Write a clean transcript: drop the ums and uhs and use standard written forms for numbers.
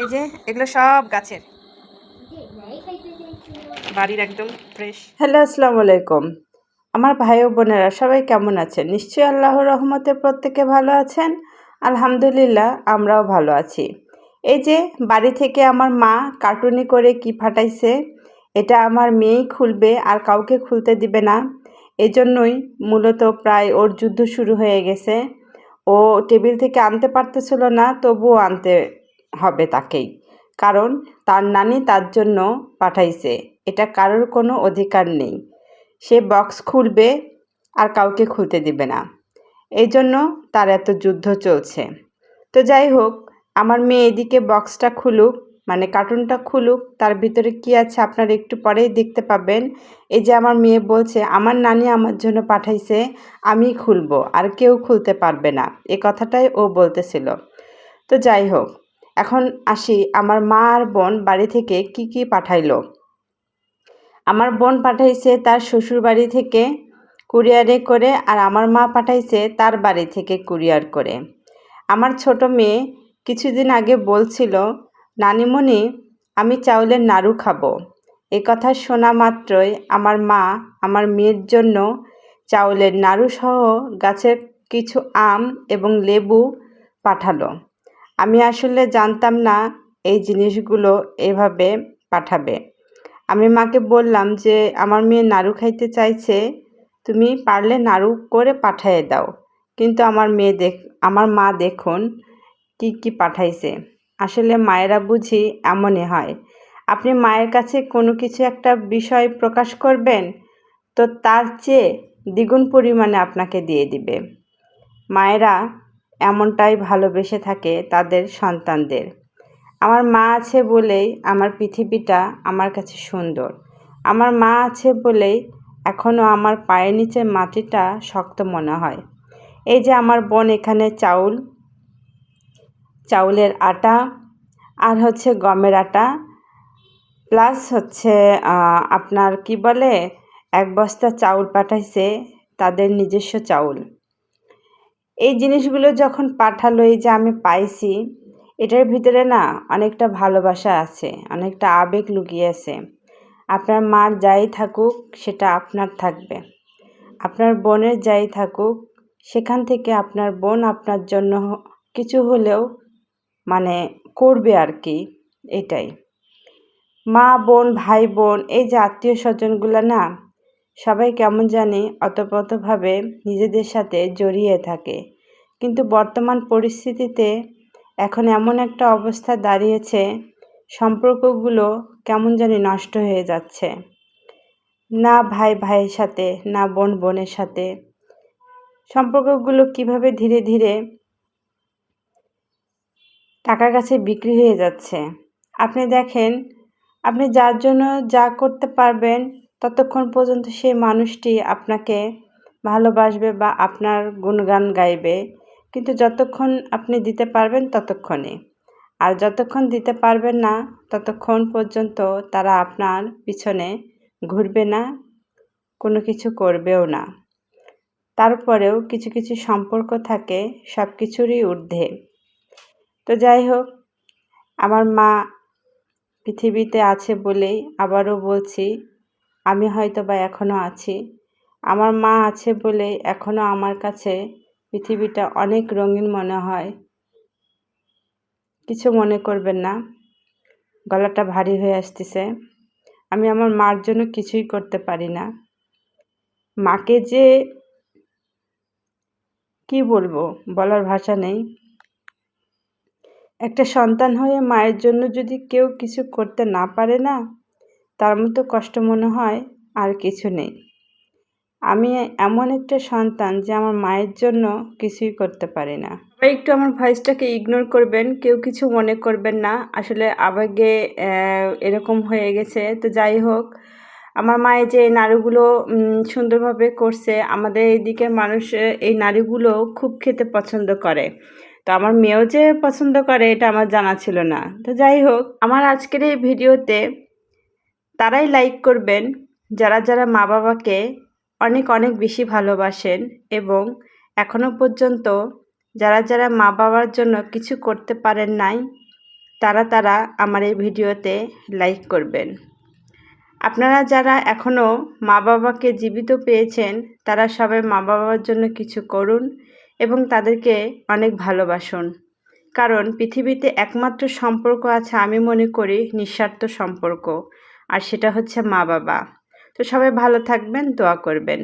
এই যে এগুলো সব গাছের, বাড়ির একদম ফ্রেশ। হ্যালো, আসসালামু আলাইকুম। আমার ভাই ও বোনেরা সবাই কেমন আছেন? নিশ্চয়ই আল্লাহর রহমতে প্রত্যেকে ভালো আছেন। আলহামদুলিল্লাহ, আমরাও ভালো আছি। এই যে বাড়ি থেকে আমার মা কার্টুনি করে কি ফাটাইছে, এটা আমার মেয়েই খুলবে আর কাউকে খুলতে দিবে না। এজন্যই মূলত প্রায় ওর যুদ্ধ শুরু হয়ে গেছে। ও টেবিল থেকে আনতে পারতেছিল না, তবুও আনতে হবে তাকেই, কারণ তার নানি তার জন্য পাঠাইছে। এটা কারোর কোনো অধিকার নেই। সে বক্স খুলবে আর কাউকে খুলতে দিবে না, এই জন্য তার এত যুদ্ধ চলছে। তো যাই হোক, আমার মেয়ে এদিকে বক্সটা খুলুক, মানে কার্টুনটা খুলুক, তার ভিতরে কি আছে আপনারা একটু পরেই দেখতে পাবেন। এই যে আমার মেয়ে বলছে আমার নানি আমার জন্য পাঠাইছে, আমি খুলবো, আর কেউ খুলতে পারবে না, এ কথাটাই ও বলতেছিল। তো যাই হোক, এখন আসি আমার মা আর বোন বাড়ি থেকে কি কি পাঠাইলো। আমার বোন পাঠাইছে তার শ্বশুর বাড়ি থেকে কুরিয়ারে করে, আর আমার মা পাঠাইছে তার বাড়ি থেকে কুরিয়ার করে। আমার ছোট মেয়ে কিছুদিন আগে বলছিল, নানিমণি আমি চাউলের নাড়ু খাবো। এ কথা শোনা মাত্রই আমার মা আমার মেয়ের জন্য চাউলের নাড়ু সহ গাছের কিছু আম এবং লেবু পাঠালো। আমি আসলে জানতাম না এই জিনিসগুলো এভাবে পাঠাবে। আমি মাকে বললাম যে আমার মেয়ে নাড়ু খাইতে চাইছে, তুমি পারলে নাড়ু করে পাঠিয়ে দাও। কিন্তু আমার মা দেখুন কি কি পাঠাইছে। আসলে মায়েরা বুঝি এমনই হয়। আপনি মায়ের কাছে কোনো কিছু একটা বিষয় প্রকাশ করবেন, তো তার চেয়ে দ্বিগুণ পরিমাণে আপনাকে দিয়ে দিবে। মায়েরা এমনটাই ভালোবেসে থাকে তাদের সন্তানদের। আমার মা আছে বলেই আমার পৃথিবীটা আমার কাছে সুন্দর। আমার মা আছে বলেই এখনও আমার পায়ের নিচের মাটিটা শক্ত মনে হয়। এই যে আমার বোন এখানে চাউলের আটা আর হচ্ছে গমের আটা প্লাস হচ্ছে আপনার কি বলে 1 বস্তা চাউল পাঠাইছে, তাদের নিজস্ব চাউল। এই জিনিসগুলো যখন পাঠালো, এই যে আমি পাইছি, এটার ভিতরে না অনেকটা ভালোবাসা আছে, অনেকটা আবেগ লুকিয়ে আছে। আপনার মার যাই থাকুক সেটা আপনার থাকবে, আপনার বোনের যাই থাকুক সেখান থেকে আপনার বোন আপনার জন্য কিছু হলেও মানে করবে আর কি, এটাই। মা বোন ভাই বোন এই যে আত্মীয় স্বজনগুলো না, সবাই কেমন জানি অতপ্রতভাবে নিজেদের সাথে জড়িয়ে থাকে। কিন্তু বর্তমান পরিস্থিতিতে এখন এমন একটা অবস্থা দাঁড়িয়েছে, সম্পর্কগুলো কেমন জানি নষ্ট হয়ে যাচ্ছে। না ভাই ভাইয়ের সাথে, না বোন বোনের সাথে। সম্পর্কগুলো কিভাবে ধীরে ধীরে টাকার কাছে বিক্রি হয়ে যাচ্ছে। আপনি দেখেন, আপনি যার জন্য যা করতে পারবেন ততক্ষণ পর্যন্ত সেই মানুষটি আপনাকে ভালোবাসবে বা আপনার গুণগান গাইবে, কিন্তু যতক্ষণ আপনি দিতে পারবেন ততক্ষণে। আর যতক্ষণ দিতে পারবেন না ততক্ষণ পর্যন্ত তারা আপনার পিছনে ঘুরবে না, কোনো কিছু করবেও না। তারপরেও কিছু কিছু সম্পর্ক থাকে সব কিছুরই ঊর্ধ্বে। তো যাই হোক, আমার মা পৃথিবীতে আছে বলেই আবারও বলছি, আমি হয়তো বা এখনও আছি। আমার মা আছে বলেই এখনও আমার কাছে পৃথিবীটা অনেক রঙিন মনে হয়। কিছু মনে করবেন না, গলাটা ভারী হয়ে আসতেছে। আমি আমার মার জন্য কিছুই করতে পারি না। মাকে যে কি বলবো, বলার ভাষা নেই। একটা সন্তান হয়ে মায়ের জন্য যদি কেউ কিছু করতে না পারে না, তার মতো কষ্ট মনে হয় আর কিছু নেই। আমি এমন একটা সন্তান যে আমার মায়ের জন্য কিছুই করতে পারি না। সবাই একটু আমার ভয়েসটাকে ইগনোর করবেন, কেউ কিছু মনে করবেন না। আসলে আবেগে এরকম হয়ে গেছে। তো যাই হোক, আমার মা এই যে নাড়ুগুলো সুন্দরভাবে করছে। আমাদের এইদিকে মানুষ এই নাড়ুগুলো খুব খেতে পছন্দ করে। তো আমার মেয়েও যে পছন্দ করে এটা আমার জানা ছিল না। তো যাই হোক, আমার আজকের এই ভিডিওতে তারাই লাইক করবেন যারা যারা মা বাবাকে অনেক অনেক বেশি ভালোবাসেন, এবং এখনও পর্যন্ত যারা যারা মা বাবার জন্য কিছু করতে পারেন নাই, তারা আমার এই ভিডিওতে লাইক করবেন। আপনারা যারা এখনও মা বাবাকে জীবিত পেয়েছেন তারা সবাই মা বাবার জন্য কিছু করুন এবং তাদেরকে অনেক ভালোবাসুন। কারণ পৃথিবীতে একমাত্র সম্পর্ক আছে আমি মনে করি নিঃস্বার্থ সম্পর্ক, আর সেটা হচ্ছে মা বাবা। তো সবাই ভালো থাকবেন, দোয়া করবেন।